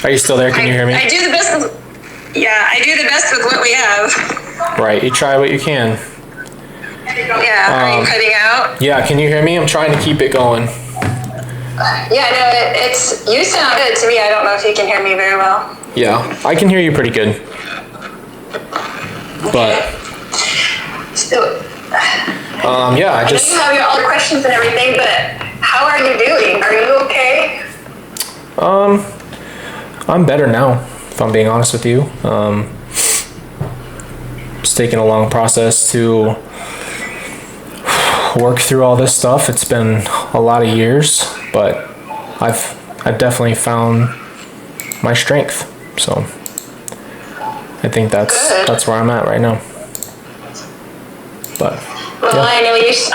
Are you still there? Can you hear me? I do the best with what we have. Right. You try what you can. Yeah. Are you cutting out? Yeah. Can you hear me? I'm trying to keep it going. Yeah. No. You sound good to me. I don't know if you can hear me very well. Yeah. I can hear you pretty good. But. So, yeah. I know you have all the questions and everything, but how are you doing? Are you okay? I'm better now, if I'm being honest with you. It's taken a long process to work through all this stuff. It's been a lot of years, but I've definitely found my strength. So I think that's where I'm at right now. But well, yeah.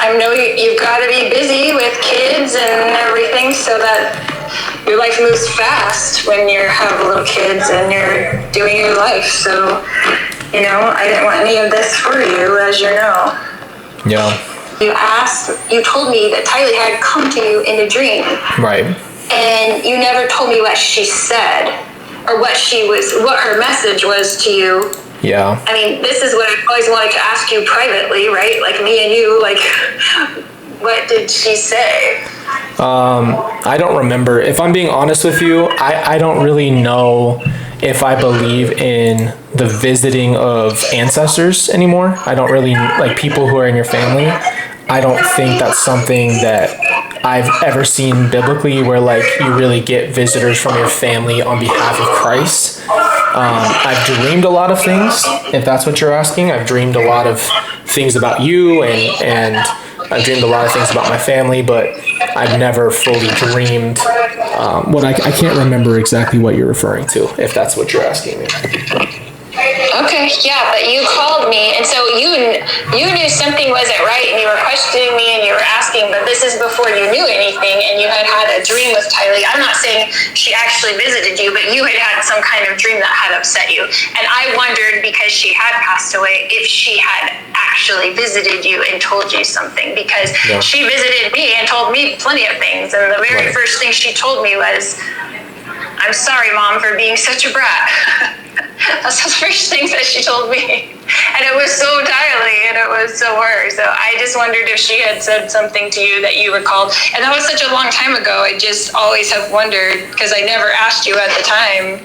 I know you've got to be busy with kids and everything, so that your life moves fast when you have little kids and you're doing your life. So, I didn't want any of this for you, as you know. Yeah. You told me that Tylee had come to you in a dream. Right. And you never told me what she said or what her message was to you. Yeah. I mean, this is what I always wanted to ask you privately, right? Like me and you, like, what did she say? I don't remember. If I'm being honest with you, I don't really know if I believe in the visiting of ancestors anymore. I don't really, like, people who are in your family. I don't think that's something that I've ever seen biblically where, like, you really get visitors from your family on behalf of Christ. I've dreamed a lot of things, if that's what you're asking. I've dreamed a lot of things about you, and I've dreamed a lot of things about my family, but I've never fully dreamed I can't remember exactly what you're referring to, if that's what you're asking me. Okay, yeah, but you called me, and so you knew something wasn't right, and you were questioning me, and you were asking, but this is before you knew anything, and you had had a dream with Tylee. I'm not saying she actually visited you, but you had had some kind of dream that had upset you, and I wondered, because she had passed away, if she had actually visited you and told you something, because she visited me and told me plenty of things, and the very first thing she told me was, "I'm sorry, Mom, for being such a brat." That's the first things that she told me. And it was so Tylee, and it was so her. So I just wondered if she had said something to you that you recalled. And that was such a long time ago. I just always have wondered, because I never asked you at the time,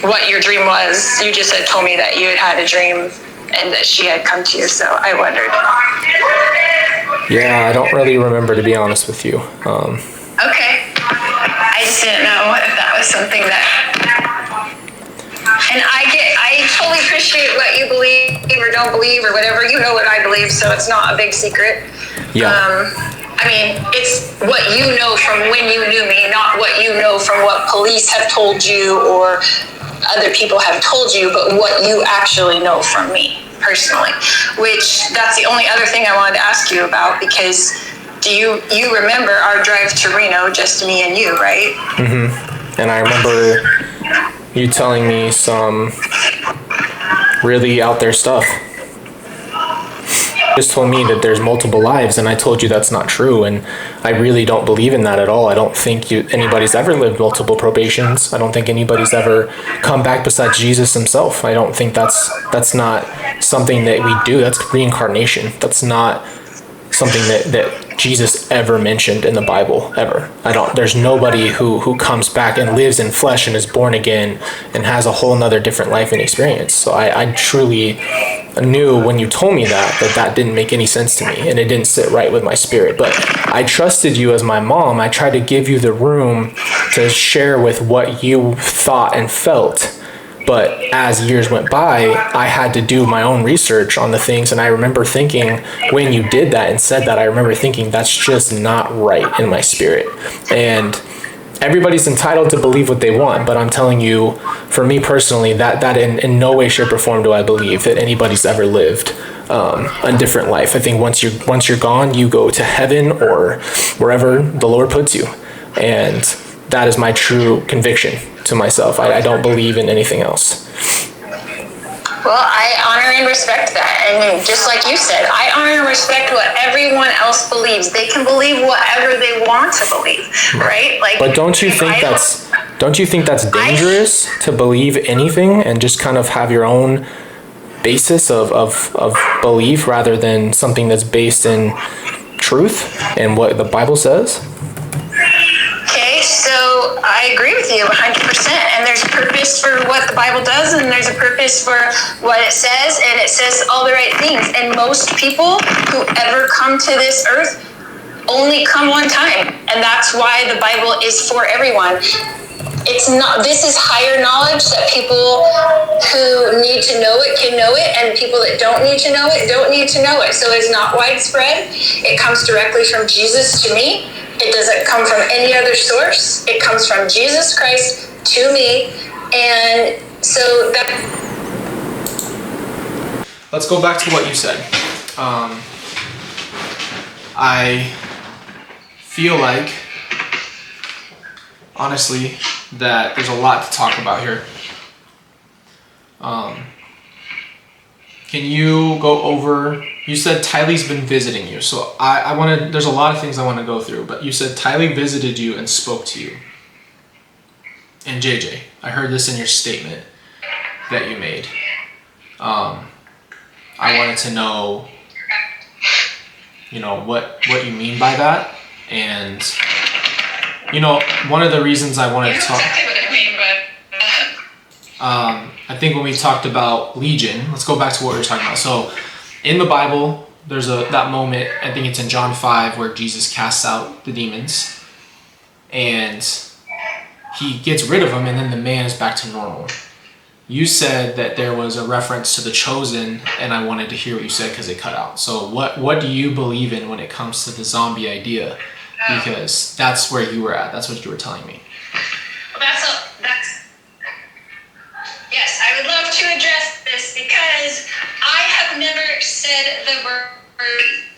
what your dream was. You just had told me that you had had a dream and that she had come to you. So I wondered. Yeah, I don't really remember, to be honest with you. Okay. I just didn't know if that was something that... And I totally appreciate what you believe or don't believe or whatever. You know what I believe, so it's not a big secret. Yeah. I mean, it's what you know from when you knew me, not what you know from what police have told you or other people have told you, but what you actually know from me personally. Which, that's the only other thing I wanted to ask you about, because do you remember our drive to Reno, just me and you, right? Mm-hmm. And I remember you telling me some really out there stuff. You just told me that there's multiple lives, and I told you that's not true, and I really don't believe in that at all. I don't think anybody's ever lived multiple probations. I don't think anybody's ever come back besides Jesus himself. I don't think that's not something that we do. That's reincarnation. That's not something that Jesus ever mentioned in the Bible, ever. There's nobody who comes back and lives in flesh and is born again and has a whole nother different life and experience. So I truly knew when you told me that didn't make any sense to me, and it didn't sit right with my spirit. But I trusted you as my mom. I tried to give you the room to share with what you thought and felt. But as years went by, I had to do my own research on the things. And I remember thinking, when you did that and said that, I remember thinking, that's just not right in my spirit. And everybody's entitled to believe what they want. But I'm telling you, for me personally, that in no way, shape, or form do I believe that anybody's ever lived a different life. I think once you're gone, you go to heaven or wherever the Lord puts you. And that is my true conviction to myself. I don't believe in anything else. Well, I honor and respect that. And just like you said, I honor and respect what everyone else believes. They can believe whatever they want to believe, right? Like, but don't you think that's dangerous to believe anything and just kind of have your own basis of belief rather than something that's based in truth and what the Bible says? Okay, so I agree with you 100%. And there's a purpose for what the Bible does, and there's a purpose for what it says, and it says all the right things. And most people who ever come to this earth only come one time, and that's why the Bible is for everyone. It's not, this is higher knowledge that people who need to know it can know it, and people that don't need to know it don't need to know it. So it's not widespread. It comes directly from Jesus to me. It doesn't come from any other source. It comes from Jesus Christ to me. And so that... Let's go back to what you said. I feel like, honestly, that there's a lot to talk about here. Can you go over, you said Tylee's been visiting you, so I want to, there's a lot of things I want to go through, but you said Tylee visited you and spoke to you. And JJ, I heard this in your statement that you made. I wanted to know, what you mean by that, and one of the reasons I wanted to talk. I think when we talked about Legion, let's go back to what we were talking about. So, in the Bible, there's that moment. I think it's in John 5 where Jesus casts out the demons, and he gets rid of them, and then the man is back to normal. You said that there was a reference to the chosen, and I wanted to hear what you said because it cut out. So, what do you believe in when it comes to the zombie idea? Because that's where you were at. That's what you were telling me. Well, yes, I would love to address this because I have never said the word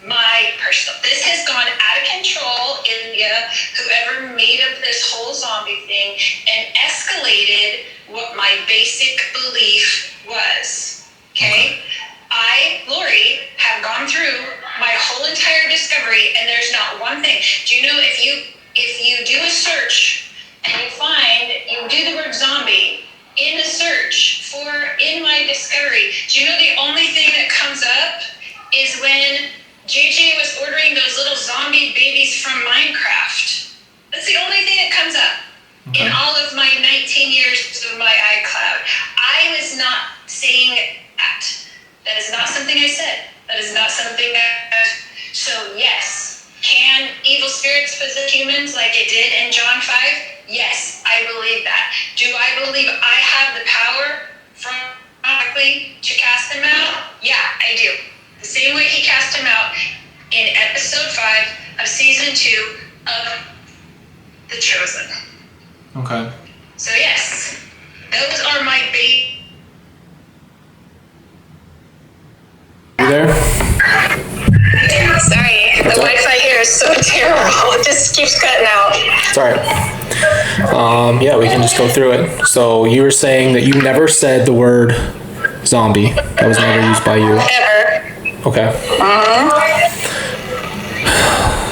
my personal. This has gone out of control. India, whoever made up this whole zombie thing, and escalated what my basic belief was. Okay? I, Lori, have gone through my whole entire discovery, and there's not one thing. Do you know if you do a search and you do the word zombie in a search for in my discovery, do you know the only thing that comes up is when JJ was ordering those little zombie babies from Minecraft. That's the only thing that comes up in all of my 19 years of my iCloud. I was not saying that. That is not something I said. That is not something that... So yes, can evil spirits possess humans like it did in John 5? Yes, I believe that. Do I believe I have the power from to cast them out? Yeah, I do. The same way he cast him out in episode 5 of season 2 of The Chosen. Okay. So yes, those are my You there? Sorry, the Wi-Fi here is so terrible. It just keeps cutting out. It's all right. Yeah, we can just go through it. So you were saying that you never said the word zombie. That was never used by you. Ever. Okay.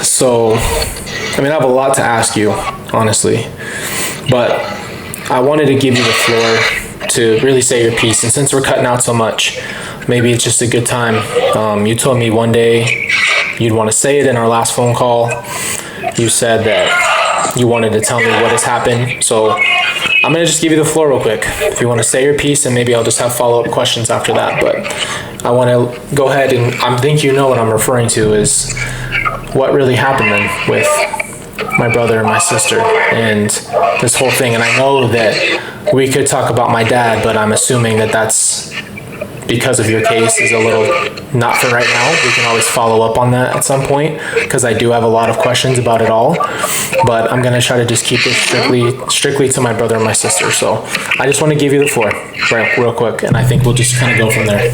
So, I have a lot to ask you, honestly. But I wanted to give you the floor to really say your piece. And since we're cutting out so much, maybe it's just a good time. You told me one day you'd want to say it in our last phone call. You said that you wanted to tell me what has happened. So I'm going to just give you the floor real quick. If you want to say your piece, and maybe I'll just have follow-up questions after that. But I want to go ahead, and I think you know what I'm referring to is what really happened then with my brother and my sister and this whole thing. And I know that we could talk about my dad, but I'm assuming that that's because of your case is a little not for right now. We can always follow up on that at some point because I do have a lot of questions about it all. But I'm gonna try to just keep it strictly to my brother and my sister. So I just want to give you the floor real quick, and I think we'll just kind of go from there.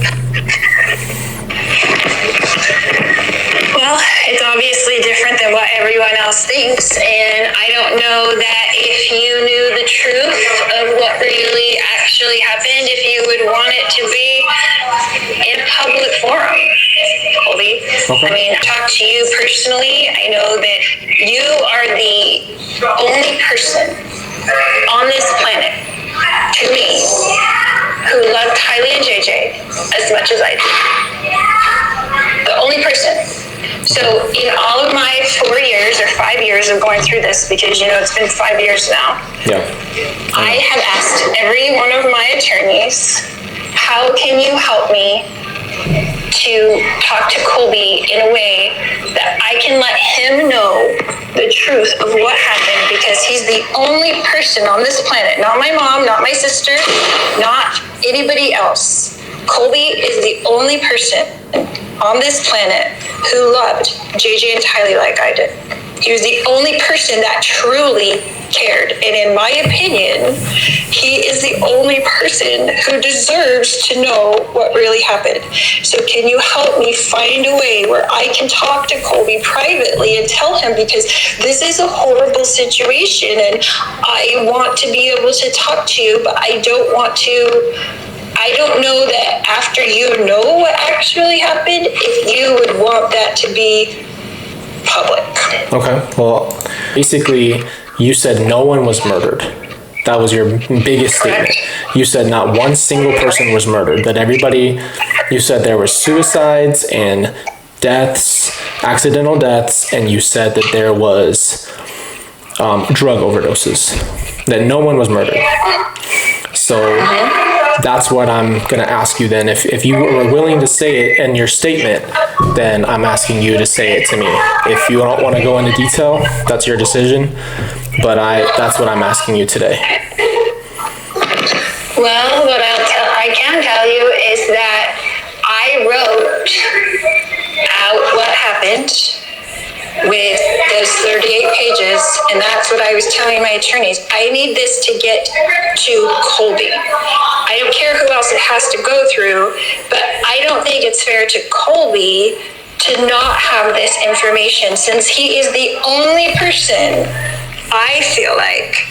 Well, it's obviously different than what everyone else thinks, and I don't know that if you knew the truth of what really actually happened, if you would want it to be in public forum, Colby. Okay. I mean, talk to you personally. I know that you are the only person on this planet, to me, who loved Kylie and JJ as much as I do. The only person. So in all of my 4 years or 5 years of going through this, because it's been 5 years now, Yeah. I have asked every one of my attorneys, how can you help me to talk to Colby in a way that I can let him know the truth of what happened, because he's the only person on this planet, not my mom, not my sister, not anybody else. Colby is the only person on this planet who loved JJ and Tylee like I did. He was the only person that truly cared. And in my opinion, he is the only person who deserves to know what really happened. So can you help me find a way where I can talk to Colby privately and tell him, because this is a horrible situation and I want to be able to talk to you, but I don't know that after you know what actually happened, if you would want that to be public. Okay. Well, basically, you said no one was murdered. That was your biggest statement. You said not one single person was murdered. That you said there were suicides and deaths, accidental deaths, and you said that there was drug overdoses. That no one was murdered. So that's what I'm going to ask you then. If you were willing to say it in your statement, then I'm asking you to say it to me. If you don't want to go into detail, that's your decision. But that's what I'm asking you today. Well, what I can tell you is that I wrote out what happened with those 38 pages, and that's what I was telling my attorneys. I need this to get to Colby. I don't care who else it has to go through, but I don't think it's fair to Colby to not have this information, since he is the only person I feel like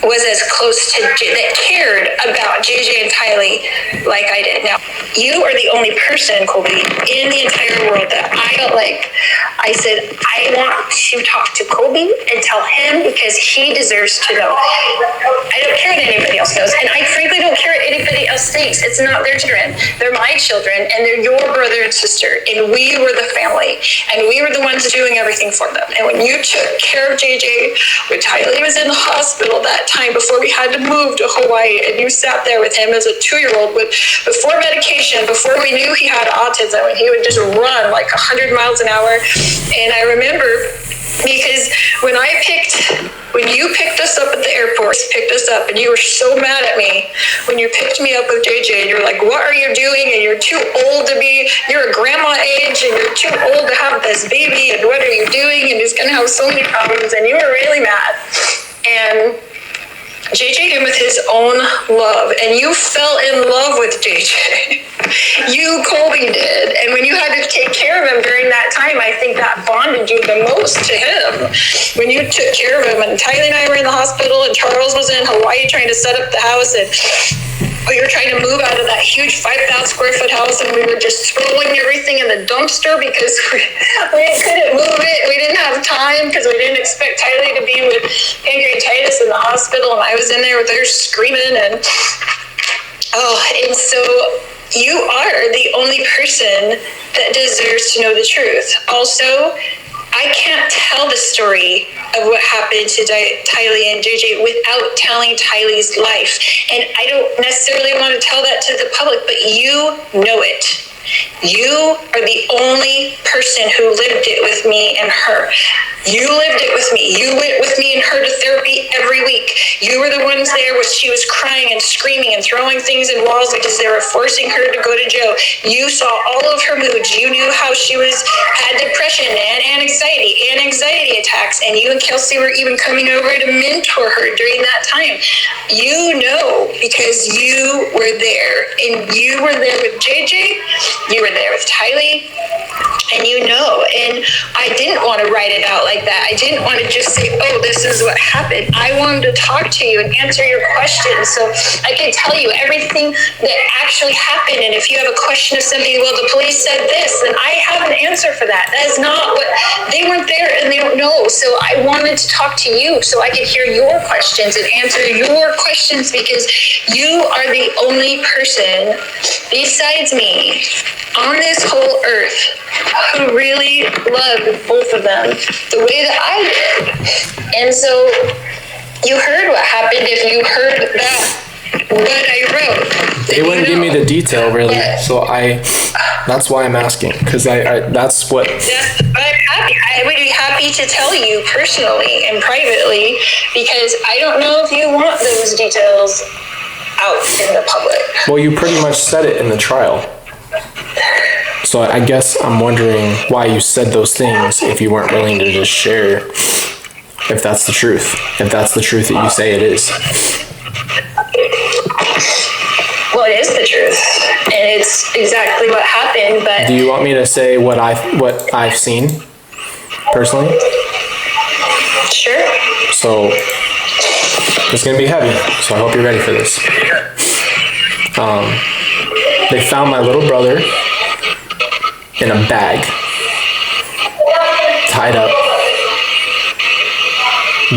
was as close to, that cared about JJ and Tylee like I did. Now, you are the only person, Colby, in the entire world that I felt like I said, I want to talk to Colby and tell him, because he deserves to know. I don't care that anybody else knows, and I frankly don't care what anybody else thinks. It's not their children. They're my children, and they're your brother and sister, and we were the family, and we were the ones doing everything for them. And when you took care of JJ, when Tylee was in the hospital that time before we had to move to Hawaii, and you sat there with him as a 2-year-old before medication, before we knew he had autism, and he would just run like 100 miles an hour. And I remember, because when you picked us up at the airport, picked us up, and you were so mad at me when you picked me up with JJ, and you're like, what are you doing? And you're too old to be, you're a grandma age, and you're too old to have this baby, and what are you doing? And he's gonna have so many problems, and you were really mad. And JJ came with his own love, and you fell in love with JJ. You, Colby, did. And when you had to take care of him during that time, I think that bonded you the most to him. When you took care of him, and Tylee and I were in the hospital, and Charles was in Hawaii trying to set up the house, and we were trying to move out of that huge 5,000 square foot house, and we were just throwing everything in the dumpster because we couldn't move it. We didn't have time because we didn't expect Tylee to be with pancreatitis in the hospital, and I was in there with her screaming, and so you are the only person that deserves to know the truth. Also, I can't tell the story of what happened to Tylee and JJ without telling Tylee's life. And I don't necessarily want to tell that to the public, but you know it. You are the only person who lived it with me and her. You lived it with me. You went with me and her to therapy every week. You were the ones there when she was crying and screaming and throwing things in walls because they were forcing her to go to jail. You saw all of her moods. You knew how she had depression and anxiety and anxiety attacks, and you and Kelsey were even coming over to mentor her during that time. You know, because you were there, and you were there with JJ, you were there with Tylee, and you know, and I didn't want to write it out like that. I didn't want to just say, oh, this is what happened. I wanted to talk to you and answer your questions so I can tell you everything that actually happened. And if you have a question of something, well, the police said this, then I have an answer for that. That is not what, they weren't there and they don't know. So I wanted to talk to you so I could hear your questions and answer your questions, because you are the only person besides me on this whole earth who really loved both of them the way that I did. And so you heard what happened if you heard that. What I wrote. They wouldn't give me the detail, really. So that's why I'm asking, because that's what. Yeah, I'm happy. I would be happy to tell you personally and privately, because I don't know if you want those details out in the public. Well, you pretty much said it in the trial. So I guess I'm wondering why you said those things if you weren't willing to just share, if that's the truth. If that's the truth that you say it is. Well, it is the truth, and it's exactly what happened. But do you want me to say what I've seen personally? Sure. So it's gonna be heavy. So I hope you're ready for this. They found my little brother in a bag, tied up,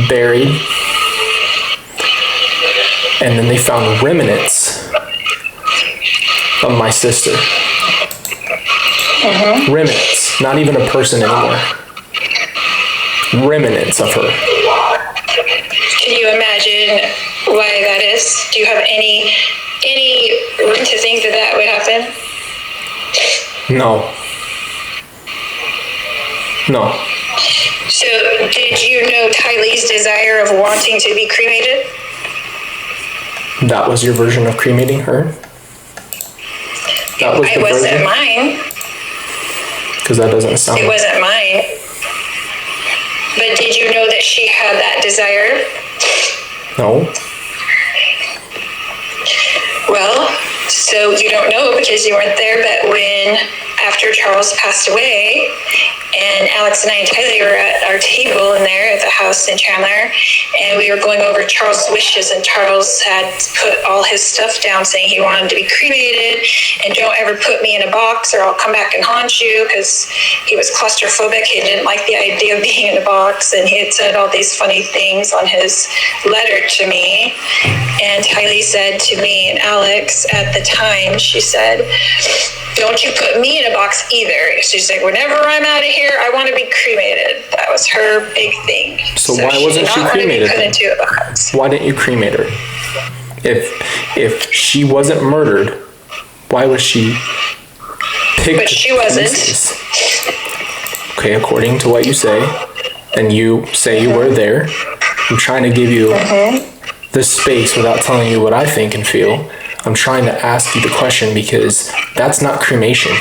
buried, and then they found remnants of my sister. Remnants, not even a person anymore. Remnants of her. Can you imagine why that is? Do you have any room to think that that would happen? No. So, did you know Tylee's desire of wanting to be cremated? That was your version of cremating her? That was the It wasn't version? mine. Because that doesn't sound. It wasn't mine. But did you know that she had that desire? No. Well, so you don't know because you weren't there, but when, after Charles passed away, and Alex and I and Tylee were at our table in there at the house in Chandler, and we were going over Charles' wishes, and Charles had put all his stuff down saying he wanted to be cremated, and don't ever put me in a box or I'll come back and haunt you, because he was claustrophobic. He didn't like the idea of being in a box, and he had said all these funny things on his letter to me. And Tylee said to me and Alex at the time, she said, don't you put me in a box either. She's like, whenever I'm out of here, I want to be cremated. That was her big thing. So why wasn't she cremated? Put into a box. Why didn't you cremate her? If she wasn't murdered, why was she picked? But she wasn't. Pieces? Okay, according to what you say, and you say you were there, I'm trying to give you this space without telling you what I think and feel. I'm trying to ask you the question because that's not cremation.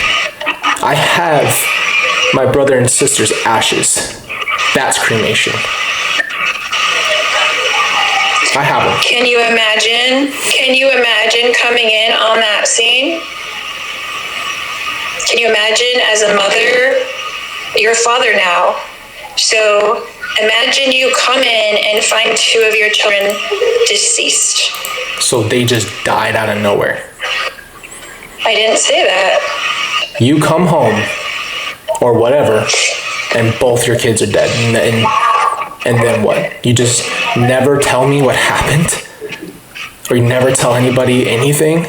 I have my brother and sister's ashes. That's cremation. I have them. Can you imagine coming in on that scene? Can you imagine as a mother, you're a father now, so imagine you come in and find two of your children deceased. So they just died out of nowhere. I didn't say that. You come home, or whatever, and both your kids are dead. And then what? You just never tell me what happened? Or you never tell anybody anything?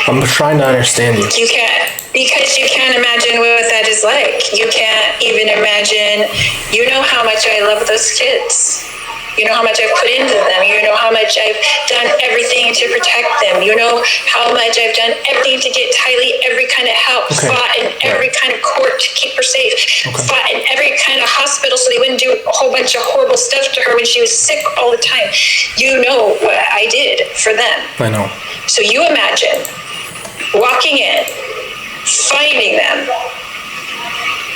I'm trying to understand you. You can't, because you can't imagine what that is like. You can't even imagine, you know how much I love those kids. You know how much I've put into them. You know how much I've done everything to protect them. You know how much I've done everything to get Tylee every kind of help. Okay. Fought in every kind of court to keep her safe. Okay. Fought in every kind of hospital so they wouldn't do a whole bunch of horrible stuff to her when she was sick all the time. You know what I did for them. I know. So you imagine walking in, finding them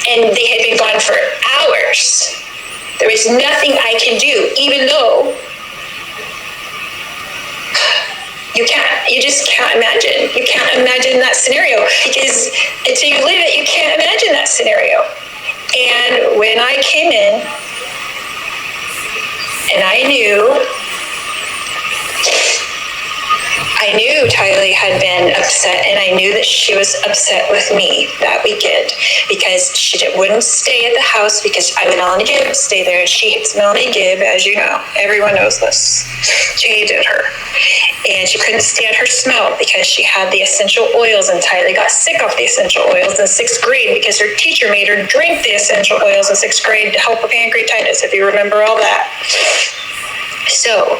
and they had been gone for hours. There was nothing I can do, even though you just can't imagine. You can't imagine that scenario, because until you live it, you can't imagine that scenario. And when I came in, and I knew Tylee had been upset, and I knew that she was upset with me that weekend because she wouldn't stay at the house because I would only stay there. She hates Melanie Gibb, as you know. Everyone knows this. She hated her. And she couldn't stand her smell because she had the essential oils, and Tylee got sick off the essential oils in 6th grade because her teacher made her drink the essential oils in 6th grade to help with pancreatitis, if you remember all that. So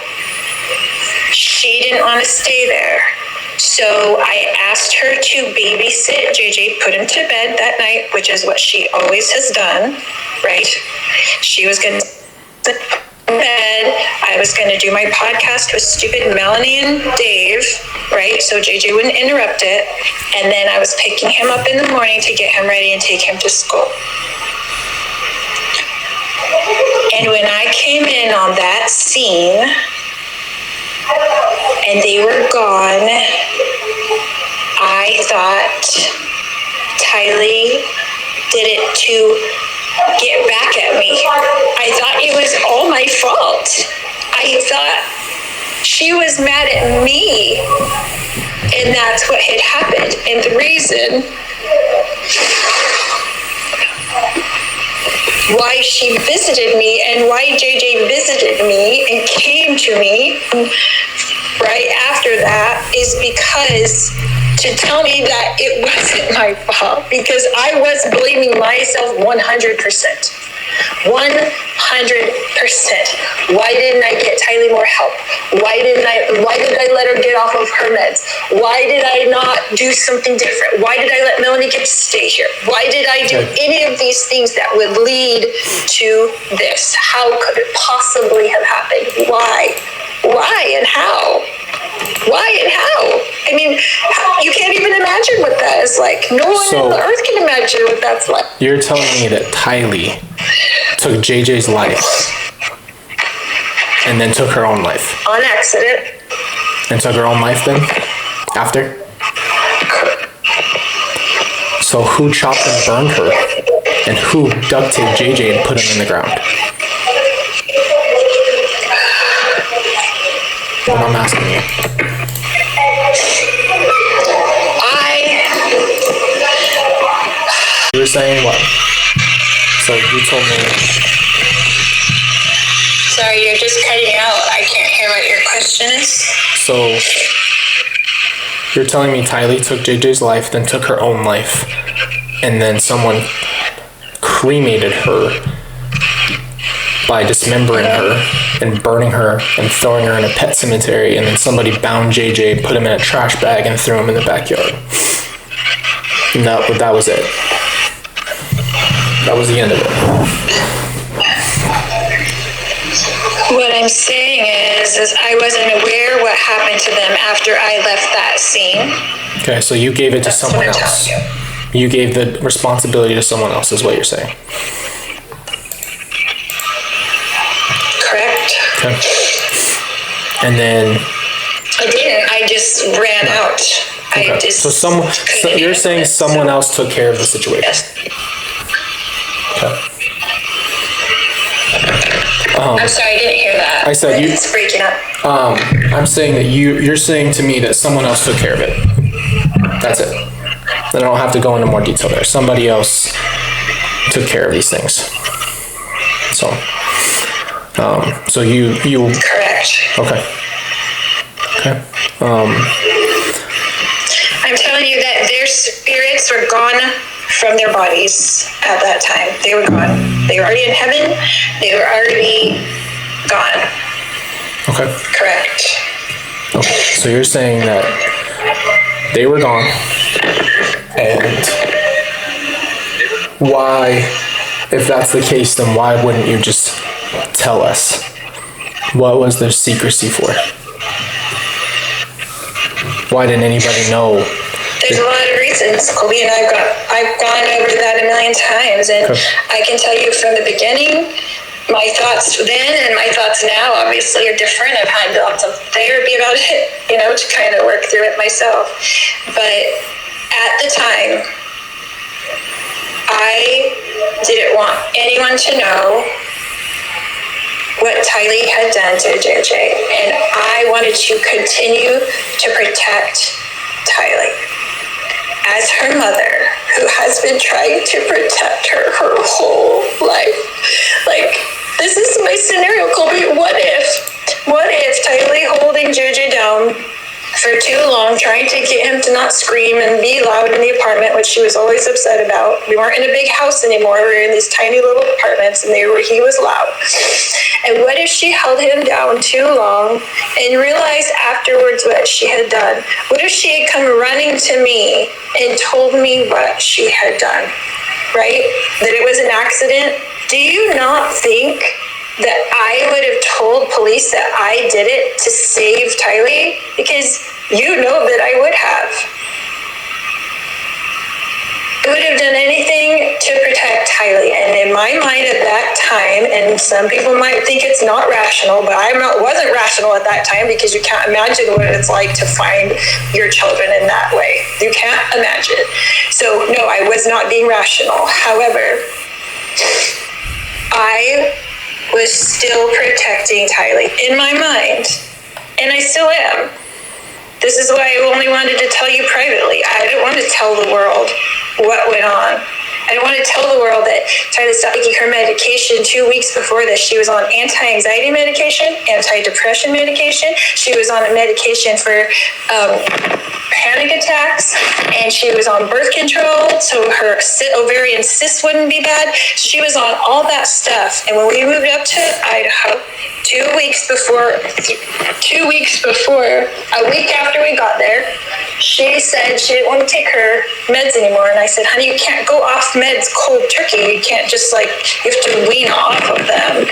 she didn't want to stay there. So I asked her to babysit JJ, put him to bed that night, which is what she always has done, right? She was going to sit in bed. I was going to do my podcast with stupid Melanie and Dave, right? So JJ wouldn't interrupt it. And then I was picking him up in the morning to get him ready and take him to school. And when I came in on that scene, and they were gone, I thought Tylee did it to get back at me. I thought it was all my fault. I thought she was mad at me, and that's what had happened. And the reason why she visited me and why JJ visited me and came to me right after that is because to tell me that it wasn't my fault, because I was blaming myself 100%. 100%. Why didn't I get Tylee more help? Why did I let her get off of her meds? Why did I not do something different? Why did I let Melanie get to stay here? Why did I do any of these things that would lead to this? How could it possibly have happened? Why and how? Why and how? I mean, you can't even imagine what that is like. No one on the earth can imagine what that's like. You're telling me that Tylee took JJ's life and then took her own life? On accident. And took her own life then? After? So who chopped and burned her? And who duct taped JJ and put him in the ground? What I'm asking you. You were saying what? So you told me. Sorry, you're just cutting out. I can't hear what your question is. So you're telling me Tylee took JJ's life, then took her own life, and then someone cremated her by dismembering her and burning her and throwing her in a pet cemetery, and then somebody bound JJ, put him in a trash bag, and threw him in the backyard. And that was it. That was the end of it. What I'm saying is I wasn't aware what happened to them after I left that scene. Okay, so you gave it to someone else. You gave the responsibility to someone else, is what you're saying. Correct. Okay. And then I didn't. I just ran out. Okay. So you're saying someone else took care of the situation. Yes. Okay. I'm sorry, I didn't hear that. I said you. It's freaking up. I'm saying that you're saying to me that someone else took care of it. That's it. Then I don't have to go into more detail there. Somebody else took care of these things. So you. Correct. Okay. Okay. I'm telling you that their spirits were gone from their bodies at that time. They were gone. They were already in heaven. They were already gone. Okay. Correct. Okay. So you're saying that they were gone, and why, if that's the case, then why wouldn't you just tell us? What was the secrecy for? Why didn't anybody know There's a lot of reasons. Colby and I've gone over that a million times, and I can tell you from the beginning, my thoughts then and my thoughts now obviously are different. I've had lots of therapy about it, to kind of work through it myself. But at the time, I didn't want anyone to know what Tylee had done to JJ, and I wanted to continue to protect Tylee as her mother, who has been trying to protect her whole life. Like, this is my scenario, Colby. What if Tylee holding JJ down for too long, trying to get him to not scream and be loud in the apartment, which she was always upset about. We weren't in a big house anymore. We were in these tiny little apartments, and he was loud. And what if she held him down too long and realized afterwards what she had done? What if she had come running to me and told me what she had done, right? That it was an accident? Do you not think that I would have told police that I did it to save Tylee? Because you know that I would have. I would have done anything to protect Tylee. And in my mind at that time, and some people might think it's not rational, but wasn't rational at that time, because you can't imagine what it's like to find your children in that way. You can't imagine. So no, I was not being rational. However, I was still protecting Tylee in my mind, and I still am. This is why I only wanted to tell you privately. I didn't want to tell the world what went on. I didn't want to tell the world that Tylee stopped taking her medication 2 weeks before this. She was on anti-anxiety medication, anti-depression medication. She was on a medication for panic attacks, and she was on birth control so her ovarian cysts wouldn't be bad. She was on all that stuff. And when we moved up to Idaho, 2 weeks before, a week after we got there, she said she didn't want to take her meds anymore. And I said, honey, you can't go off meds cold turkey. You can't just you have to wean off of them.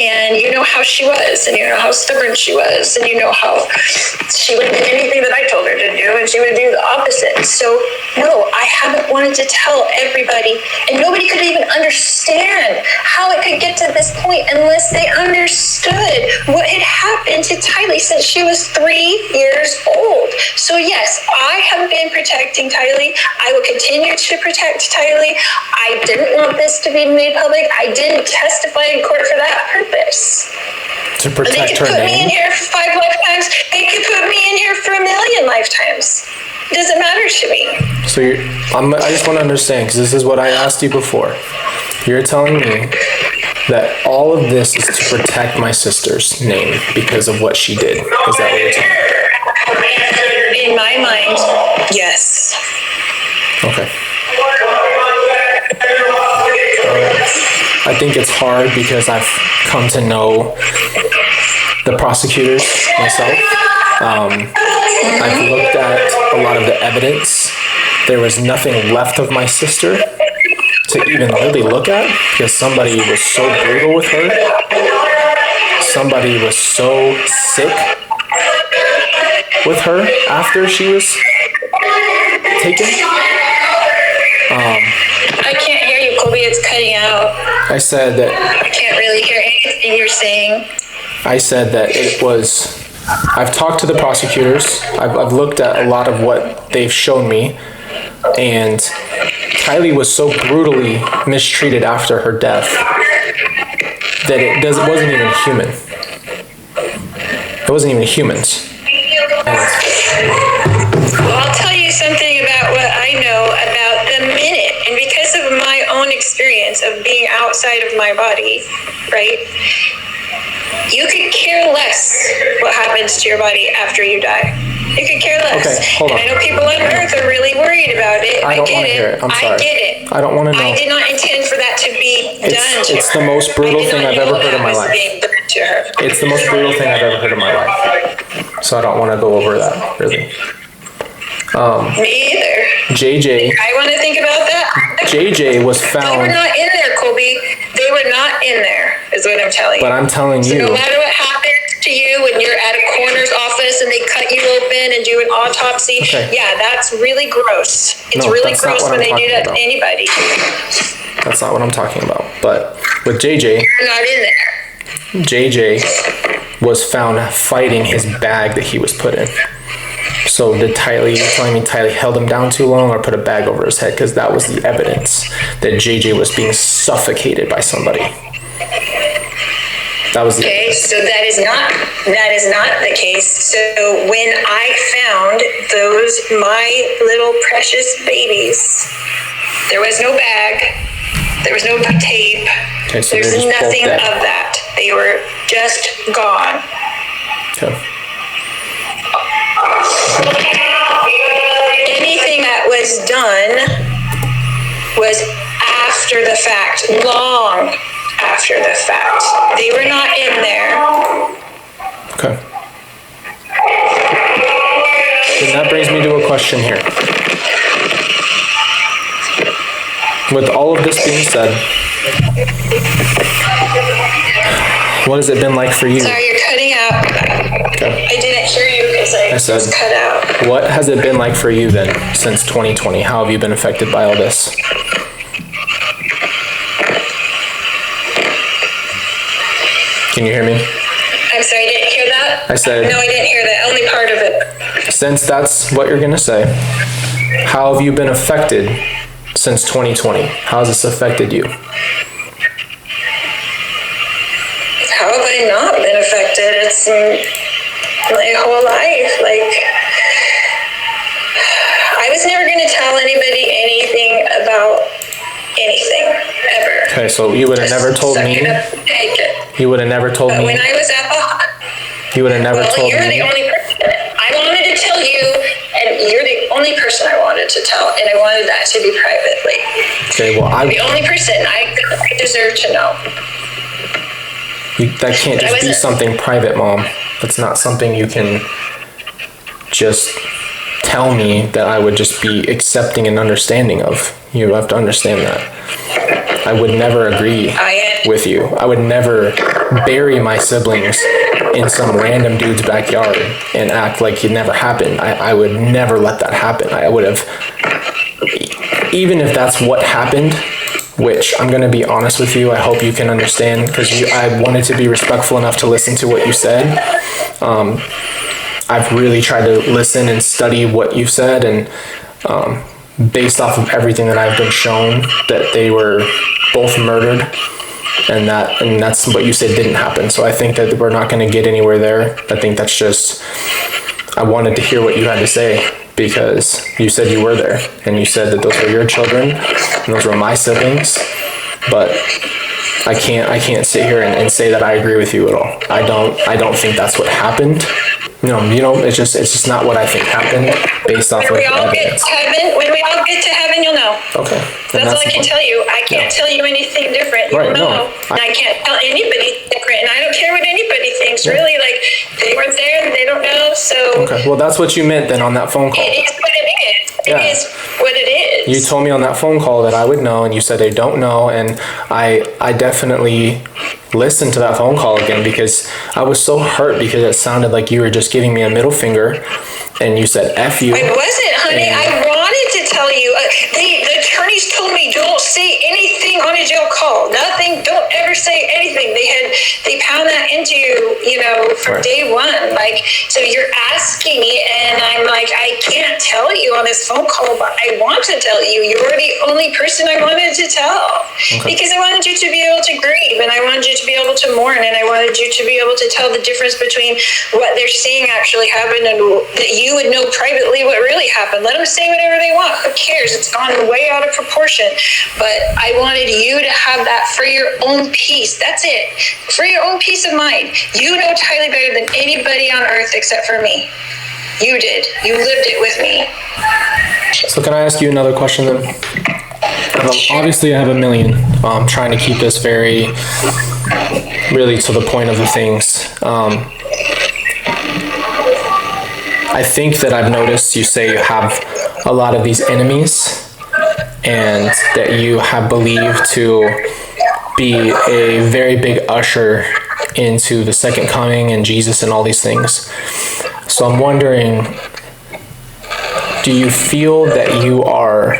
And you know how she was, and you know how stubborn she was, and you know how she would do anything that I told her to do, and she would do the opposite. So no, I haven't wanted to tell everybody, and nobody could even understand how it could get to this point unless they understood what had happened to Tylee since she was 3 years old. So yes, I have been protecting Tylee. I will continue to protect Tylee. I didn't want this to be made public. I didn't testify in court for that purpose. To protect her name? They could put me in here for 5 lifetimes. They could put me in here for 1,000,000 lifetimes. It doesn't matter to me. So I just want to understand, because this is what I asked you before. You're telling me that all of this is to protect my sister's name because of what she did. Is that what you're telling me? In my mind, yes. Okay. I think it's hard because I've come to know the prosecutors myself. I've looked at a lot of the evidence. There was nothing left of my sister to even really look at, because somebody was so brutal with her. Somebody was so sick with her after she was taken. I can't hear you, Colby. It's cutting out. I said that... I can't really hear anything you're saying. I said that it was... I've talked to the prosecutors. I've looked at a lot of what they've shown me. And Tylee was so brutally mistreated after her death that it wasn't even human. It wasn't even humans. Well, I'll tell you something about what I know about the minute, and because of my own experience of being outside of my body, right? You could care less what happens to your body after you die. You could care less. Okay, hold on. And I know people on Earth are really worried about it. I don't want to hear it. I'm sorry. I get it. I don't want to know. I did not intend for that to be done to her. It's the most brutal thing I've ever heard in my life. It's the most brutal thing I've ever heard in my life. So I don't want to go over that, really. Me either. JJ. I want to think about that. JJ was found. They were not in there, Colby. They were not in there, is what I'm telling you. But I'm telling you. No matter what happened to to you when you're at a coroner's office and they cut you open and do an autopsy. Okay. Yeah, that's really gross. It's No, really that's not gross what when I'm they do that talking to anybody. That's not what I'm talking about. But with JJ, You're not in there. JJ was found fighting his bag that he was put in. So did Tylee, you're telling me Tylee held him down too long or put a bag over his head? Because that was the evidence that JJ was being suffocated by somebody. That was the evidence. So that is not the case. So when I found those my little precious babies, there was no bag, there was no tape, Okay, so there's they're just both nothing dead. of that. They were just gone. Okay. Anything that was done was after the fact, long after the fact. They were not in there. Okay. Then that brings me to a question here. With all of this being said, what has it been like for you? Sorry, you're cutting out. Okay. I didn't hear you because I said- was cut out. What has it been like for you then since 2020? How have you been affected by all this? Can you hear me? I'm sorry, I didn't hear that? I said- No, I didn't hear that. Only part of it. Since that's what you're going to say, how have you been affected since 2020? How has this affected you? How have I not been affected? It's my whole life. Like, I was never going to tell anybody anything about anything, ever. Okay, so you would have never told Suck me. it up and take it. You would have never told But me. when I was at the You would have never well, told you're me. the only person. I wanted to tell you, and you're the only person I wanted to tell, and I wanted that to be privately. Okay, well, The only person I deserve to know. that can't just be wasn't- something private, Mom. That's not something you can just tell me that I would just be accepting and understanding of. You have to understand that. I would never agree with you. I would never bury my siblings in some random dude's backyard and act like it never happened. I would never let that happen. I would have, even if that's what happened, which I'm going to be honest with you, I hope you can understand, because I wanted to be respectful enough to listen to what you said. I've really tried to listen and study what you said, and based off of everything that I've been shown, that they were both murdered, and that's what you said didn't happen. So I think that we're not going to get anywhere there. I think that's just, I wanted to hear what you had to say, because you said you were there, and you said that those were your children and those were my siblings. But I can't sit here and say that I agree with you at all. I don't think that's what happened. It's just not what I think happened based off of When we all get evidence. to heaven, you'll know. Okay. That's all I can tell you. I can't tell you anything different. You'll Right, no. know. And I can't tell anybody different. And I don't care what anybody thinks, really. Like, they weren't there, they don't know. So Okay. Well, that's what you meant then on that phone call. it is what it is. Yeah. It is what it is. You told me on that phone call that I would know, and you said they don't know, and I definitely listened to that phone call again because I was so hurt, because it sounded like you were just giving me a middle finger, and you said F you. I wasn't, honey. I wanted to tell you. The attorneys told me, don't say anything on a jail call. Nothing. Don't ever say anything. They pound that into you, from Right. day one. Like, so you're asking me, and I'm like, I can't tell you on this phone call, but I want to tell you. You're the only person I wanted to tell, because I wanted you to be able to grieve, and I wanted you to be able to mourn, and I wanted you to be able to tell the difference between what they're saying actually happened and that you would know privately what really happened. Let them say whatever they want. Who cares? It's gone way out of proportion. But I wanted you to have that for your own peace. That's it. For your own peace of mind. You know Tylee better than anybody on earth except for me. You did. You lived it with me. So can I ask you another question then? Obviously, I have a million. I'm trying to keep this very, really to the point of the things. I think that I've noticed you say you have a lot of these enemies, and that you have believed to be a very big usher into the second coming and Jesus and all these things. So I'm wondering, do you feel that you are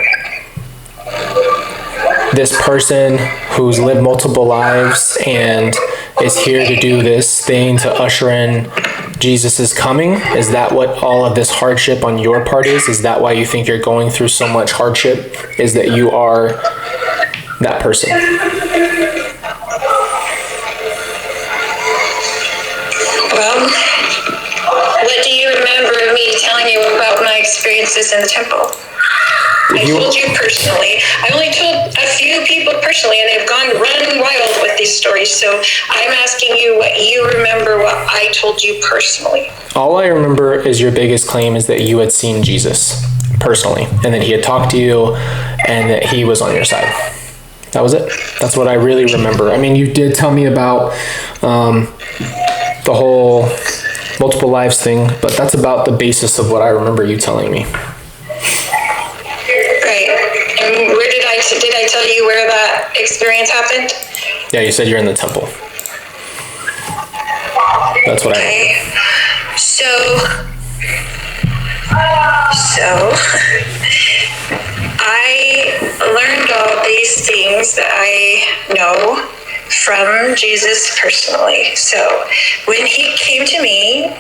this person who's lived multiple lives and is here to do this thing to usher in Jesus' coming? Is that what all of this hardship on your part is? Is that why you think you're going through so much hardship? Is that you are that person? Well, what do you remember of me telling you about my experiences in the temple? I told you personally. I only told a few people personally, and they've gone running wild with these stories. So I'm asking you what you remember, what I told you personally. All I remember is your biggest claim is that you had seen Jesus personally, and that he had talked to you, and that he was on your side. That was it. That's what I really remember. I mean, you did tell me about the whole multiple lives thing, but that's about the basis of what I remember you telling me. Right. And where did I tell you where that experience happened? Yeah, you said you're in the temple. That's what okay. So I learned all these things that I know from Jesus personally. So when he came to me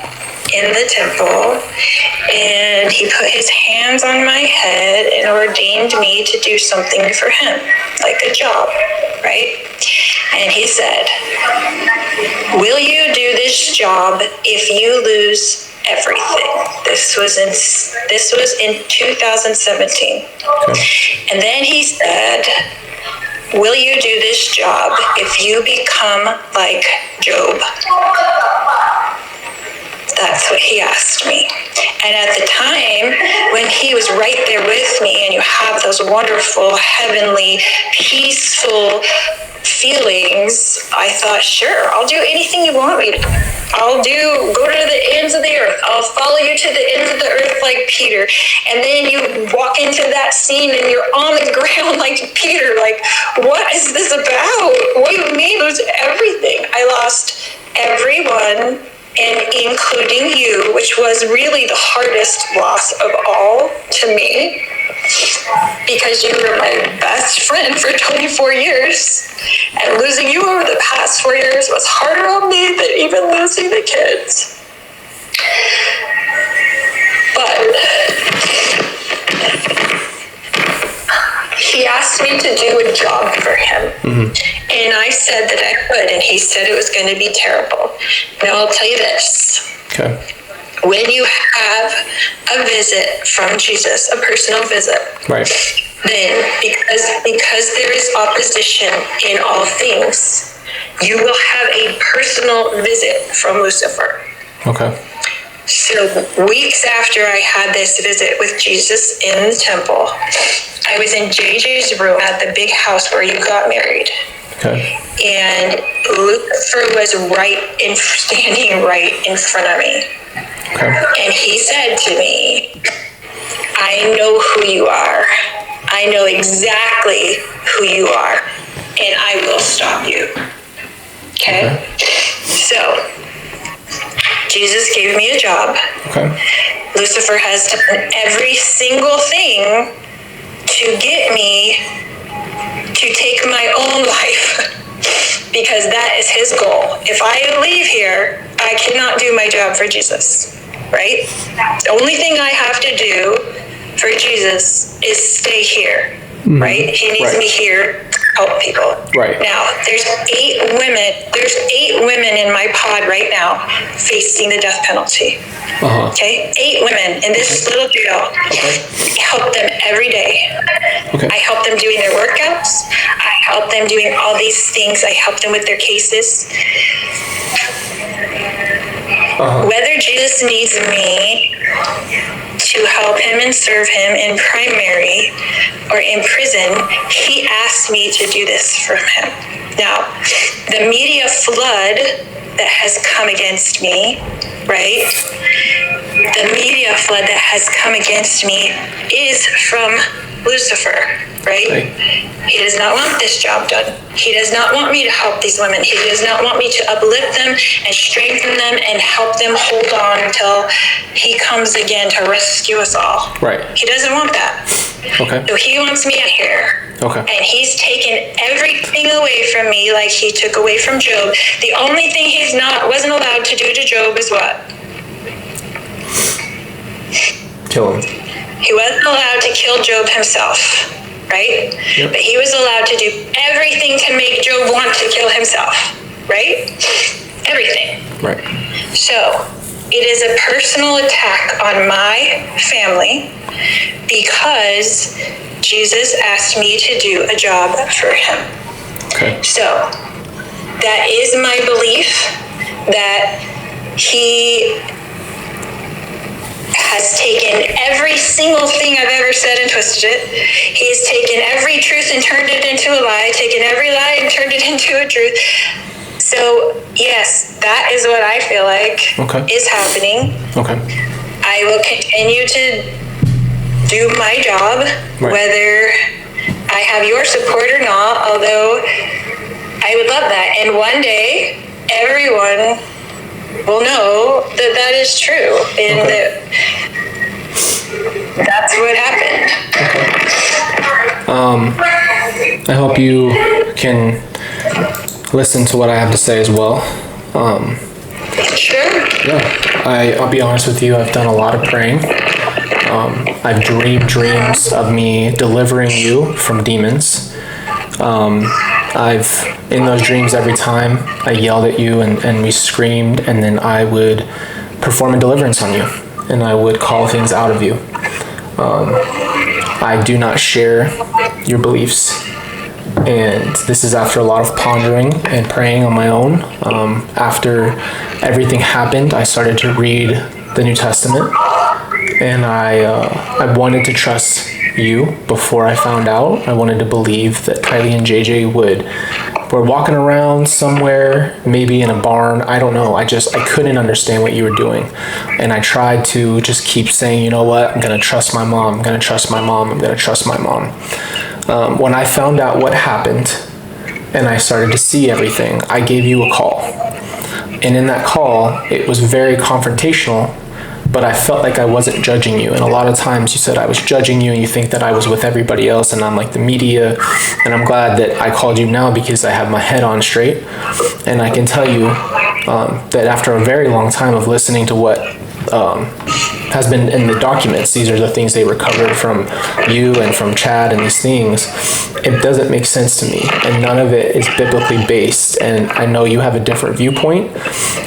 in the temple and he put his hands on my head and ordained me to do something for him, like a job, right? And he said, will you do this job if you lose everything? This was in 2017. Okay. And then he said, will you do this job if you become like Job? That's what he asked me. And at the time, when he was right there with me, and you have those wonderful, heavenly, peaceful feelings, I thought, sure, I'll do anything you want me to. Go to the ends of the earth. I'll follow you to the ends of the earth like Peter. And then you walk into that scene and you're on the ground like Peter. Like, what is this about? What do you mean lose everything? I lost everyone, and including you, which was really the hardest loss of all to me, because you were my best friend for 24 years, and losing you over the past 4 years was harder on me than even losing the kids. But he asked me to do a job for him. Mm-hmm. And I said that I could, and he said it was going to be terrible. Now I'll tell you this. Okay. When you have a visit from Jesus, a personal visit, right, then because there is opposition in all things, you will have a personal visit from Lucifer. Okay. So weeks after I had this visit with Jesus in the temple, I was in JJ's room at the big house where you got married. Okay. And Lucifer was standing right in front of me. Okay. And he said to me, I know who you are. I know exactly who you are, and I will stop you. Okay? So, Jesus gave me a job. Okay. Lucifer has done every single thing to get me to take my own life, because that is his goal. If I leave here, I cannot do my job for Jesus, right? The only thing I have to do for Jesus is stay here, right? He needs me here to help people. Right. Now, there's 8 women in my pod right now facing the death penalty. Uh-huh. Okay? 8 women in this little jail. Okay. I help them every day. Okay. I help them doing their workouts. I help them doing all these things. I help them with their cases. Uh-huh. Whether Jesus needs me to help him and serve him in primary or in prison, he asked me to do this for him. Now, the media flood that has come against me, right? The media flood that has come against me is from Lucifer, right? He does not want this job done. He does not want me to help these women. He does not want me to uplift them and strengthen them and help them hold on until he comes again to rescue us all. Right. He doesn't want that. Okay. So he wants me out here. Okay. And he's taken everything away from me like he took away from Job. The only thing wasn't allowed to do to Job is what? Kill him. He wasn't allowed to kill Job himself, right? Yep. But he was allowed to do everything to make Job want to kill himself, right? Everything. Right. So it is a personal attack on my family because Jesus asked me to do a job for him. Okay. So that is my belief that he has taken every single thing I've ever said and twisted it. He has taken every truth and turned it into a lie, taken every lie and turned it into a truth. So, yes, that is what I feel like is happening. Okay. I will continue to do my job, whether I have your support or not, although I would love that. And one day, everyone will know that that is true, and that that's what happened. I hope you can listen to what I have to say as well. Sure. Yeah, I'll be honest with you, I've done a lot of praying. I've dreamed dreams of me delivering you from demons. In those dreams, every time I yelled at you and we screamed, and then I would perform a deliverance on you, and I would call things out of you. I do not share your beliefs, and this is after a lot of pondering and praying on my own. After everything happened, I started to read the New Testament, and I wanted to trust you before I found out. I wanted to believe that Kylie and JJ were walking around somewhere, maybe in a barn. I don't know. I couldn't understand what you were doing. And I tried to just keep saying, you know what? I'm going to trust my mom. I'm going to trust my mom. I'm going to trust my mom. When I found out what happened and I started to see everything, I gave you a call. And in that call, it was very confrontational, but I felt like I wasn't judging you. And a lot of times you said I was judging you and you think that I was with everybody else and I'm like the media. And I'm glad that I called you now because I have my head on straight. And I can tell you that after a very long time of listening to what has been in the documents, these are the things they recovered from you and from Chad and these things, it doesn't make sense to me. And none of it is biblically based. And I know you have a different viewpoint,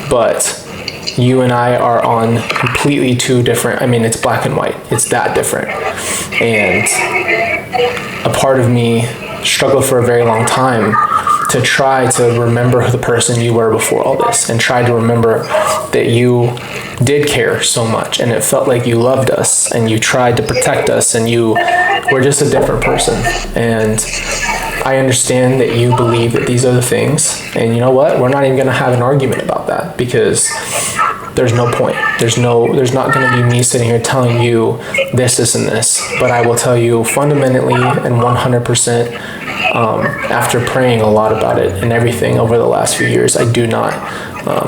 but you and I are on completely two different, it's black and white. It's that different. And a part of me struggled for a very long time to try to remember the person you were before all this, and try to remember that you did care so much, and it felt like you loved us and you tried to protect us, and you were just a different person. And I understand that you believe that these are the things, and you know what? We're not even going to have an argument about that because there's no point. There's not going to be me sitting here telling you this, and this, but I will tell you fundamentally and 100%, after praying a lot about it and everything over the last few years, I do not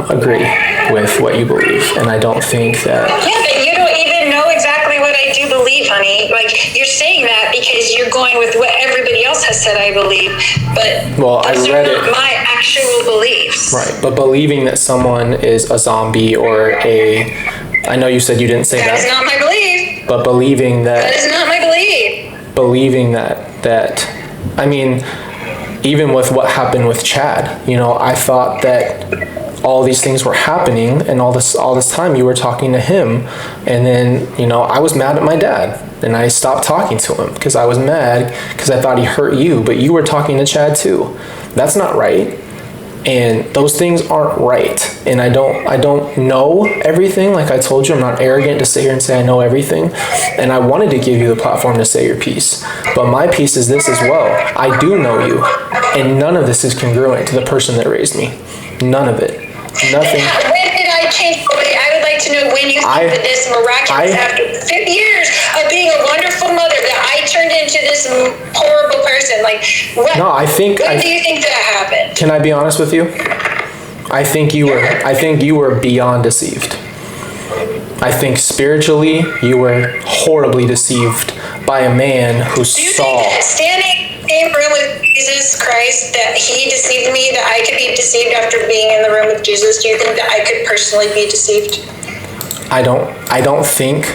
agree with what you believe, and I don't think that. Yeah, but you don't even know exactly what I do believe, honey. Like, you're saying that because you're going with what everybody else has said I believe, but I read it. My actual beliefs. Right, but believing that someone is a zombie or I know you said you didn't say that. That is not my belief. But believing that. That is not my belief. Believing that even with what happened with Chad, I thought that all these things were happening, and all this time you were talking to him, and then I was mad at my dad and I stopped talking to him because I was mad because I thought he hurt you, but you were talking to Chad too. That's not right. And those things aren't right. And I don't know everything. Like I told you, I'm not arrogant to sit here and say I know everything. And I wanted to give you the platform to say your piece. But my piece is this as well. I do know you. And none of this is congruent to the person that raised me. None of it. Nothing. When did I change? I would like to know when you think that this miraculous, after 50 years of being a wonderful mother, that I turned into this horrible person. Like, what? No, I think. When do you think that happened? Can I be honest with you? I think you were beyond deceived. I think spiritually you were horribly deceived by a man who Do you saw. think that standing in the room with Jesus Christ, that he deceived me, that I could be deceived after being in the room with Jesus? Do you think that I could personally be deceived? I don't think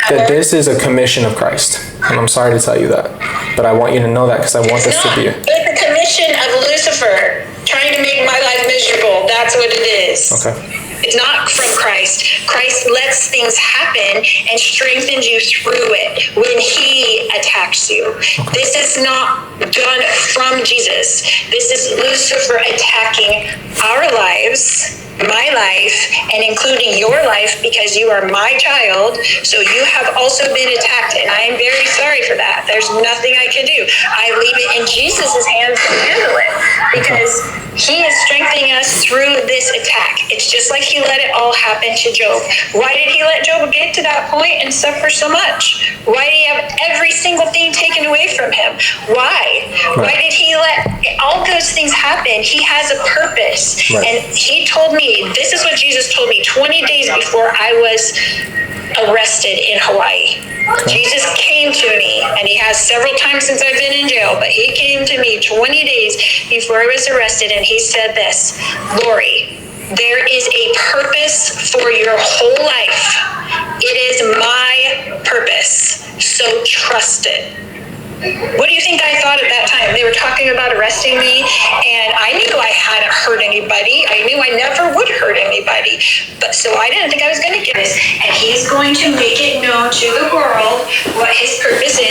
that this is a commission of Christ. And I'm sorry to tell you that. But I want you to know that because I want this to be. It's a commission of Lucifer trying to make my life miserable. That's what it is. Okay. It's not from Christ. Christ lets things happen and strengthens you through it when he attacks you. Okay. This is not done from Jesus. This is Lucifer attacking our lives, my life, and including your life, because you are my child. So you have also been attacked, and I am very sorry for that. There's nothing I can do. I leave it in Jesus' hands to handle it, because he is strengthening us through this attack. It's just like he let it all happen to Job. Why did he let Job get to that point and suffer so much? Why did he have every single thing taken away from him? Why? Why did he let all those things happen? He has a purpose. And he told me, this is what Jesus told me 20 days before I was arrested in Hawaii. Jesus came to me, and he has several times since I've been in jail, but he came to me 20 days before I was arrested, and he said this, Lori, there is a purpose for your whole life. It is my purpose, so trust it. What do you think I thought at that time? They were talking about arresting me, and I knew I hadn't hurt anybody. I knew I never would hurt anybody. But so I didn't think I was going to get this. And he's going to make it known to the world what his purpose is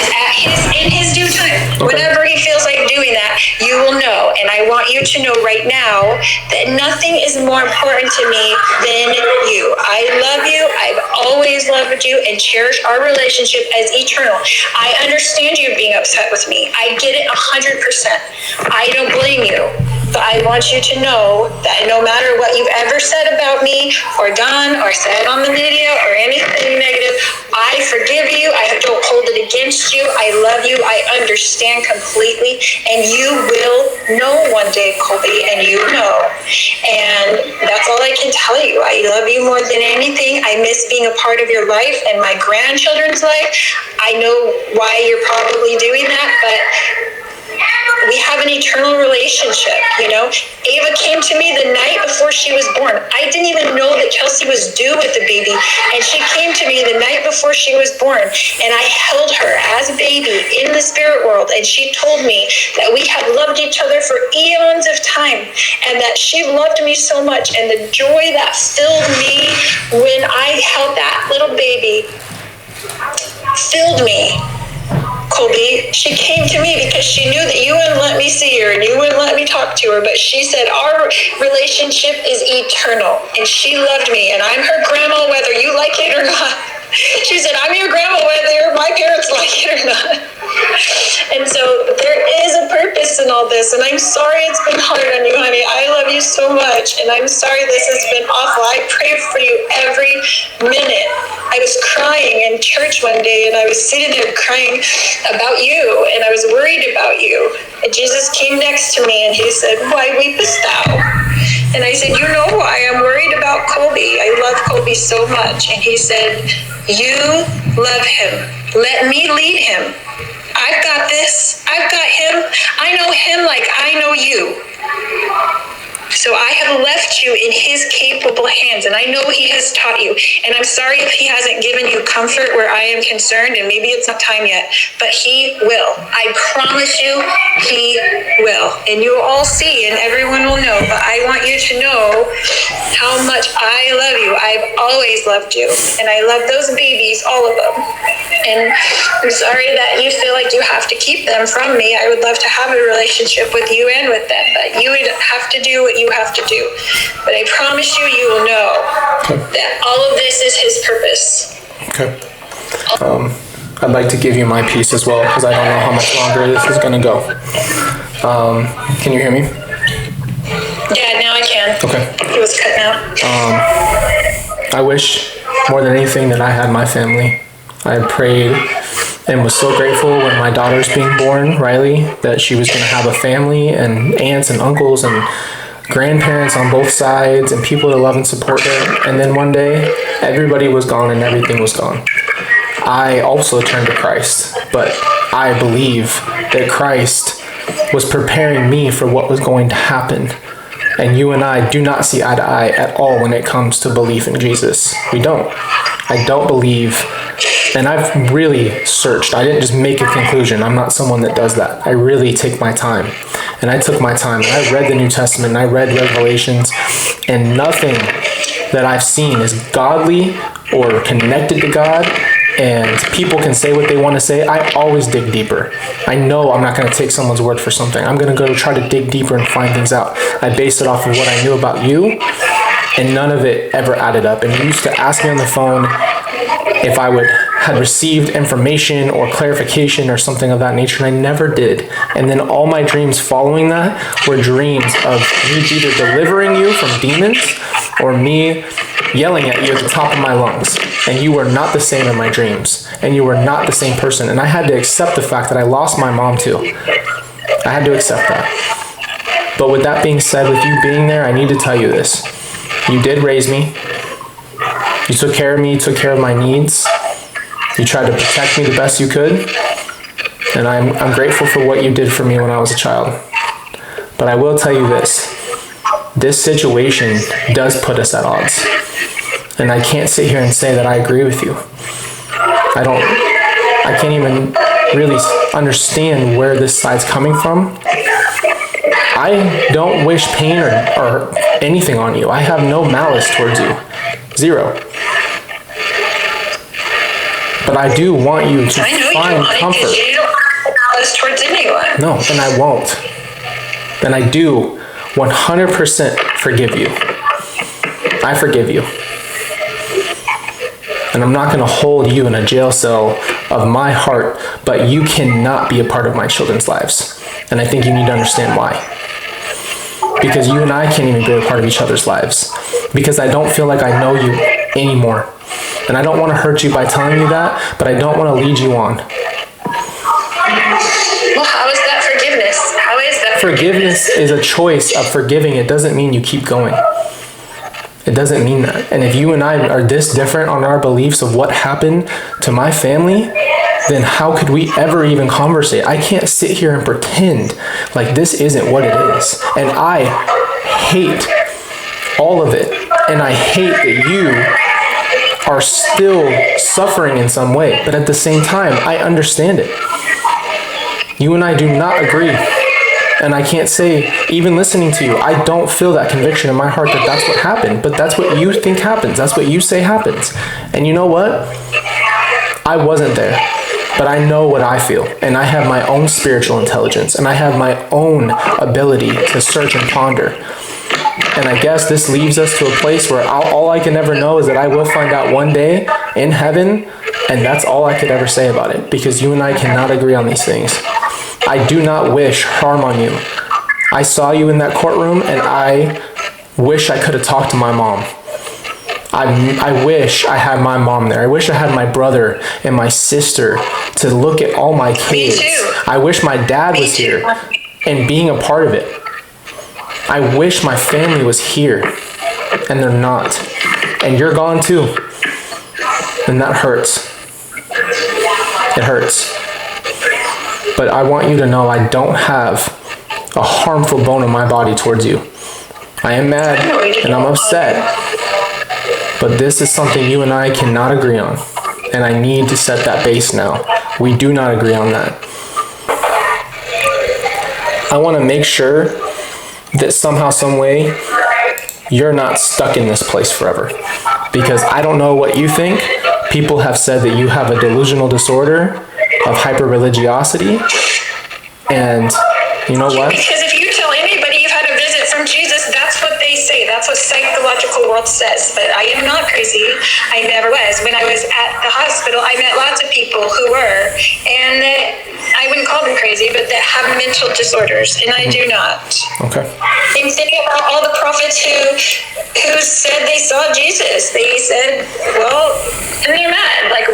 in his due time. Okay. Whenever he feels like doing that, you will know. And I want you to know right now that nothing is more important to me than you. I love you. I've always loved you and cherish our relationship as eternal. I understand you being upset with me. I get it 100%. I don't blame you. But I want you to know that no matter what you've ever said about me or done or said on the media or anything negative, I forgive you. I don't hold it against you. I love you. I understand completely. And you will know one day, Colby, and you know. And that's all I can tell you. I love you more than anything. I miss being a part of your life and my grandchildren's life. I know why you're probably doing that, but we have an eternal relationship, you know. Ava came to me the night before she was born. I didn't even know that Chelsea was due with the baby, and she came to me the night before she was born, and I held her as a baby in the spirit world, and she told me that we had loved each other for eons of time, and that she loved me so much, and the joy that filled me when I held that little baby filled me. Colby, she came to me because she knew that you wouldn't let me see her and you wouldn't let me talk to her, but she said our relationship is eternal, and she loved me, and I'm her grandma whether you like it or not. She said, I'm your grandma whether my parents like it or not. And so there is a purpose in all this, and I'm sorry it's been hard on you, honey. I love you so much, and I'm sorry this has been awful. I pray for you every minute. I was crying in church one day, and I was sitting there crying about you, and I was worried about you. And Jesus came next to me, and he said, why weepest thou? And I said, you know why I'm worried about Colby. I love Colby so much. And he said, you love him. Let me lead him. I've got this. I've got him. I know him like I know you. So I have left you in his capable hands, and I know he has taught you. And I'm sorry if he hasn't given you comfort where I am concerned, and maybe it's not time yet, but he will. I promise you, he will. And you'll all see, and everyone will know, but I want you to know how much I love you. I've always loved you, and I love those babies, all of them. And I'm sorry that you feel like you have to keep them from me. I would love to have a relationship with you and with them, but you would have to do what you have to do. But I promise you, you will know that all of this is his purpose. Okay. I'd like to give you my piece as well, because I don't know how much longer this is going to go. Can you hear me? Yeah, now I can. Okay. It was cutting out. I wish more than anything that I had my family. I prayed and was so grateful when my daughter's being born, Riley, that she was going to have a family and aunts and uncles and grandparents on both sides and people to love and support her. And then one day, everybody was gone and everything was gone. I also turned to Christ, but I believe that Christ was preparing me for what was going to happen. And you and I do not see eye to eye at all when it comes to belief in Jesus. We don't. I don't believe, and I've really searched. I didn't just make a conclusion. I'm not someone that does that. I really take my time. And I took my time. And I read the New Testament, and I read Revelations, and nothing that I've seen is godly or connected to God. And people can say what they want to say. I always dig deeper. I know I'm not going to take someone's word for something. I'm going to go try to dig deeper and find things out. I based it off of what I knew about you, and none of it ever added up. And you used to ask me on the phone if I had received information or clarification or something of that nature, and I never did. And then all my dreams following that were dreams of me either delivering you from demons or me yelling at you at the top of my lungs. And you were not the same in my dreams. And you were not the same person. And I had to accept the fact that I lost my mom too. I had to accept that. But with that being said, with you being there, I need to tell you this. You did raise me. You took care of me. You took care of my needs. You tried to protect me the best you could. And I'm grateful for what you did for me when I was a child. But I will tell you this. This situation does put us at odds. And I can't sit here and say that I agree with you. I can't even really understand where this side's coming from. I don't wish pain or anything on you. I have no malice towards you. Zero. But I do want you to find comfort. You don't have malice towards anyone. No, and I won't. And I do 100% forgive you. I forgive you. And I'm not going to hold you in a jail cell of my heart, but you cannot be a part of my children's lives. And I think you need to understand why. Because you and I can't even be a part of each other's lives. Because I don't feel like I know you anymore. And I don't want to hurt you by telling you that, but I don't want to lead you on. Well, how is that forgiveness? How is that Forgiveness is a choice of forgiving. It doesn't mean you keep going. It doesn't mean that. And if you and I are this different on our beliefs of what happened to my family, then how could we ever even conversate? I can't sit here and pretend like this isn't what it is. And I hate all of it. And I hate that you are still suffering in some way. But at the same time, I understand it. You and I do not agree. And I can't say, even listening to you, I don't feel that conviction in my heart that that's what happened. But that's what you think happens. That's what you say happens. And you know what? I wasn't there. But I know what I feel. And I have my own spiritual intelligence. And I have my own ability to search and ponder. And I guess this leaves us to a place where all I can ever know is that I will find out one day in heaven. And that's all I could ever say about it. Because you and I cannot agree on these things. I do not wish harm on you. I saw you in that courtroom and I wish I could have talked to my mom. I wish I had my mom there. I wish I had my brother and my sister to look at all my kids. Me too. I wish my dad was here and being a part of it. I wish my family was here and they're not. And you're gone too. And that hurts. It hurts. But I want you to know I don't have a harmful bone in my body towards you. I am mad and I'm upset. But this is something you and I cannot agree on. And I need to set that base now. We do not agree on that. I want to make sure that somehow, some way, you're not stuck in this place forever. Because I don't know what you think. People have said that you have a delusional disorder of hyper-religiosity, and you know what? Because if you tell anybody you've had a visit from Jesus, that's what they say. That's what psychological world says. But I am not crazy. I never was. When I was at the hospital, I met lots of people who were, and that I wouldn't call them crazy, but that have mental disorders, and I do not. Okay. Same thing about all the prophets who said they saw Jesus. They said, well, and they're mad. Like,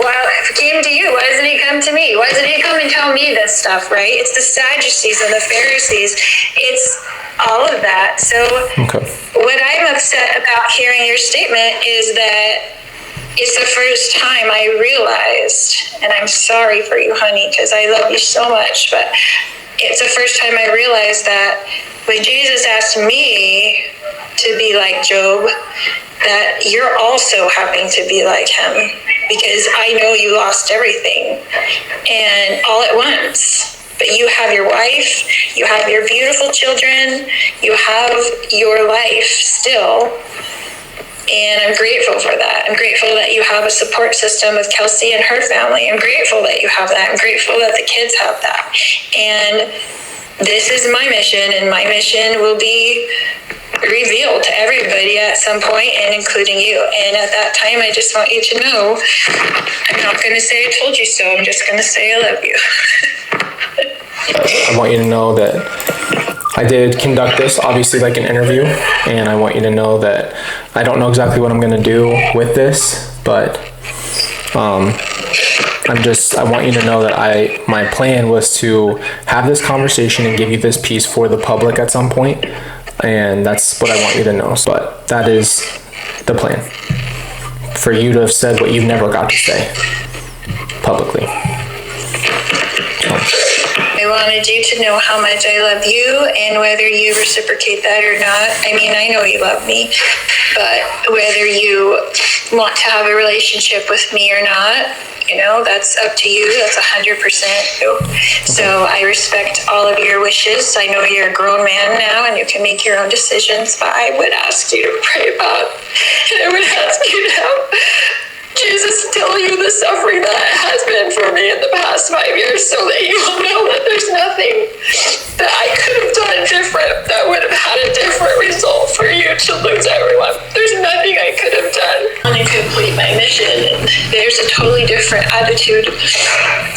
came to you? Why doesn't he come to me? Why doesn't he come and tell me this stuff, right? It's the Sadducees and the Pharisees. It's all of that. So what I'm upset about hearing your statement is that it's the first time I realized, and I'm sorry for you, honey, because I love you so much, but it's the first time I realized that when Jesus asked me to be like Job, that you're also having to be like him, because I know you lost everything and all at once. But you have your wife, you have your beautiful children, you have your life still. And I'm grateful for that. I'm grateful that you have a support system with Kelsey and her family. I'm grateful that you have that. I'm grateful that the kids have that. And this is my mission, and my mission will be revealed to everybody at some point, and including you. And at that time, I just want you to know, I'm not going to say I told you so. I'm just going to say I love you. I want you to know that I did conduct this, obviously, like an interview, and I want you to know that I don't know exactly what I'm going to do with this, but I want you to know that my plan was to have this conversation and give you this piece for the public at some point, and that's what I want you to know. But that is the plan, for you to have said what you've never got to say publicly. I wanted you to know how much I love you, and whether you reciprocate that or not. I mean, I know you love me, but whether you want to have a relationship with me or not, that's up to you. That's 100% you. So I respect all of your wishes. I know you're a grown man now and you can make your own decisions, but I would ask you to pray about, and I would ask you to have Jesus tell you the suffering that has been for me in the past 5 years, so that you will know that there's nothing that I could have done different that would have had a different result for you to lose everyone. There's nothing I could have done to complete my mission. And there's a totally different attitude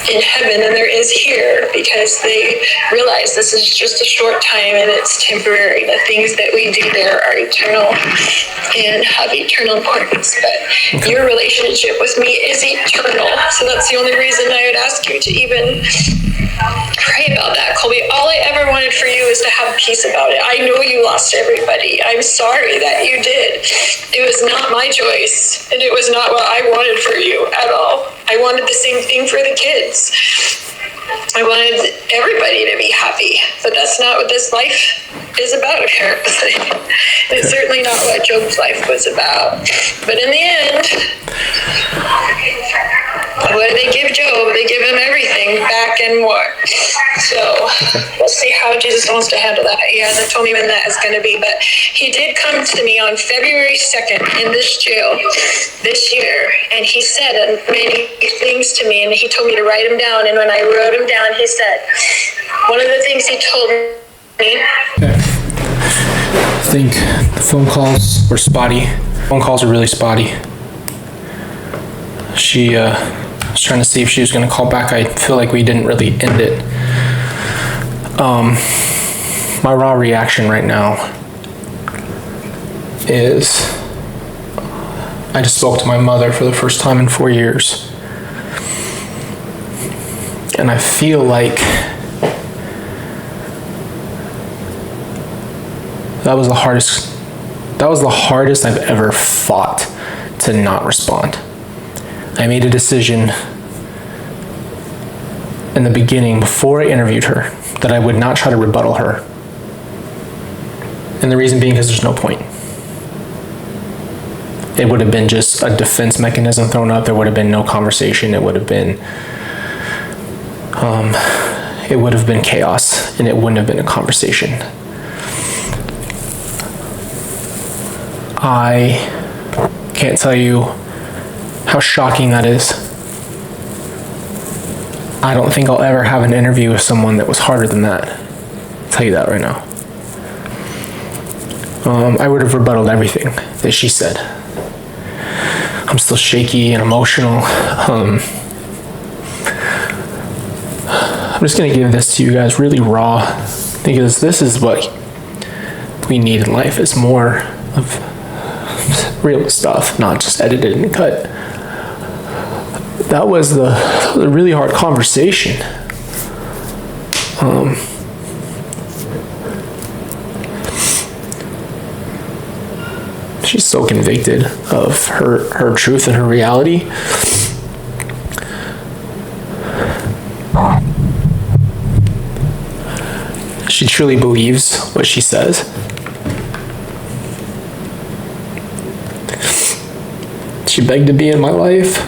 in heaven than there is here, because they realize this is just a short time and it's temporary. The things that we do there are eternal and have eternal importance. But your relationship with me is eternal. So that's the only reason I would ask you to even pray about that, Colby. All I ever wanted for you is to have peace about it. I know you lost everybody. I'm sorry that you did. It was not my choice, and it was not what I wanted for you at all. I wanted the same thing for the kids. I wanted everybody to be happy, but that's not what this life is about, apparently. It's certainly not what Job's life was about. But in the end, what do they give Job? They give him everything back and more. So we'll see how Jesus wants to handle that. He hasn't told me when that is going to be, but he did come to me on February 2nd in this jail this year, and he said many things to me, and he told me to write them down. And when I wrote them down, he said, one of the things he told me. I think the phone calls were spotty. Phone calls are really spotty. She was trying to see if she was going to call back. I feel like we didn't really end it. My raw reaction right now is I just spoke to my mother for the first time in 4 years. And I feel like that was the hardest I've ever fought to not respond. I made a decision in the beginning, before I interviewed her, that I would not try to rebuttal her. And the reason being because there's no point. It would have been just a defense mechanism thrown up. There would have been no conversation. It would have been chaos, and it wouldn't have been a conversation. I can't tell you how shocking that is. I don't think I'll ever have an interview with someone that was harder than that. I'll tell you that right now. I would have rebutted everything that she said. I'm still shaky and emotional. I'm just gonna give this to you guys really raw, because this is what we need in life, is more of real stuff, not just edited and cut. that was a really hard conversation. She's so convicted of her truth and her reality. She truly believes what she says. She begged to be in my life.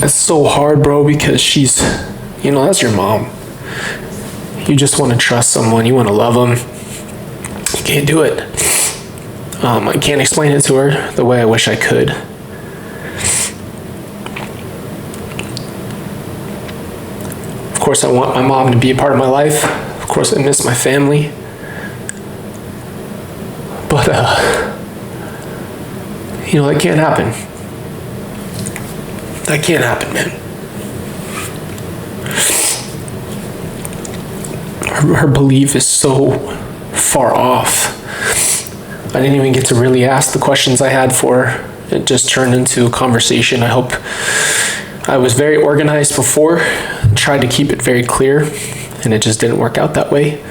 It's so hard, bro, because she's, that's your mom. You just want to trust someone. You want to love them. You can't do it. I can't explain it to her the way I wish I could. Of course, I want my mom to be a part of my life. Of course, I miss my family. But, that can't happen. That can't happen, man. Her belief is so far off. I didn't even get to really ask the questions I had for her. It just turned into a conversation. I was very organized before, tried to keep it very clear, and it just didn't work out that way.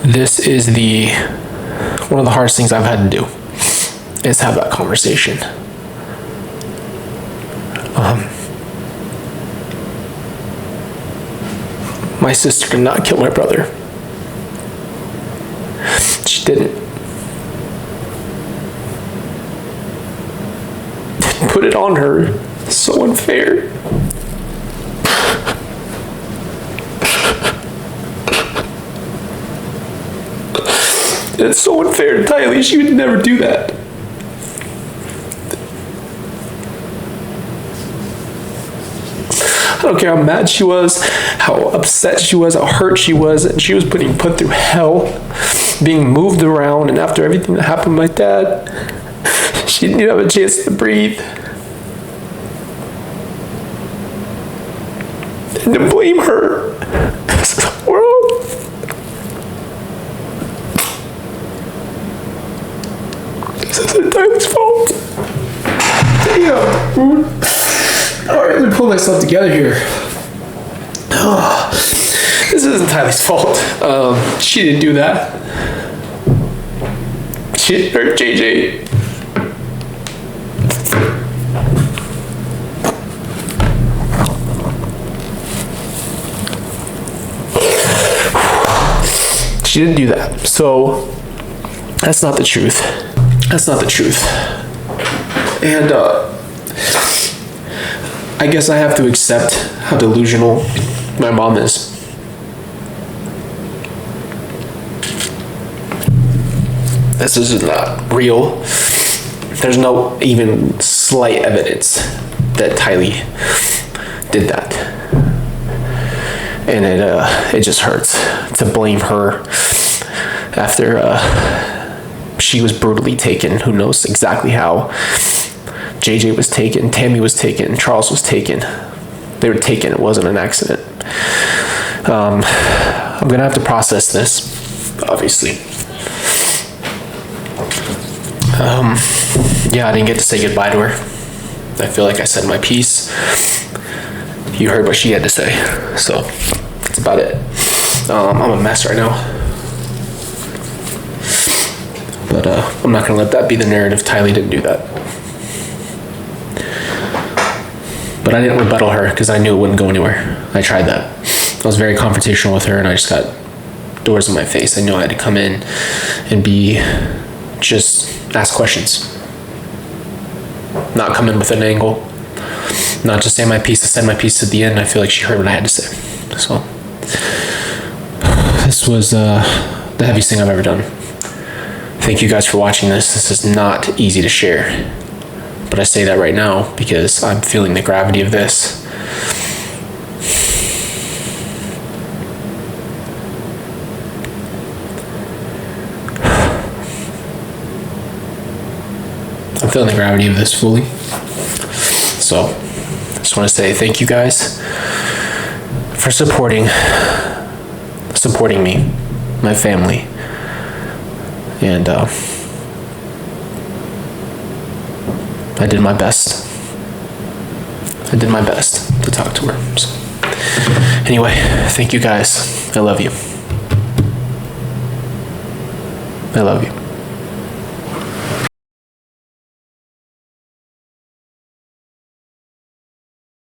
This is one of the hardest things I've had to do, is have that conversation. My sister did not kill my brother. She didn't. Put it on her. It's so unfair. It's so unfair to Tylee. She would never do that. I don't care how mad she was, how upset she was, how hurt she was, and she was being put through hell, being moved around, and after everything that happened to my dad, she didn't even have a chance to breathe. And to blame her, this is the world. This isn't Tylee's fault. Damn. Alright, let me pull myself together here. This isn't Tylee's fault. She didn't do that. She didn't hurt JJ. She didn't do that. So, that's not the truth. That's not the truth. And, I guess I have to accept how delusional my mom is. This is not real. There's no even slight evidence that Tylee did that. And it just hurts to blame her after she was brutally taken. Who knows exactly how. JJ was taken, Tammy was taken, Charles was taken. They were taken, it wasn't an accident. I'm gonna have to process this, obviously. I didn't get to say goodbye to her. I feel like I said my piece. You heard what she had to say, so that's about it. I'm a mess right now. But I'm not gonna let that be the narrative. Tylee didn't do that. But I didn't rebuttal her because I knew it wouldn't go anywhere. I tried that. I was very confrontational with her and I just got doors in my face. I knew I had to come in and just ask questions. Not come in with an angle. Not just say my piece, to send my piece to the end. I feel like she heard what I had to say. So, this was the heaviest thing I've ever done. Thank you guys for watching this. This is not easy to share. But I say that right now because I'm feeling the gravity of this. I'm feeling the gravity of this fully. So, I just want to say thank you guys for supporting supporting me, my family. And I did my best. I did my best to talk to her. So, anyway, thank you guys. I love you. I love you.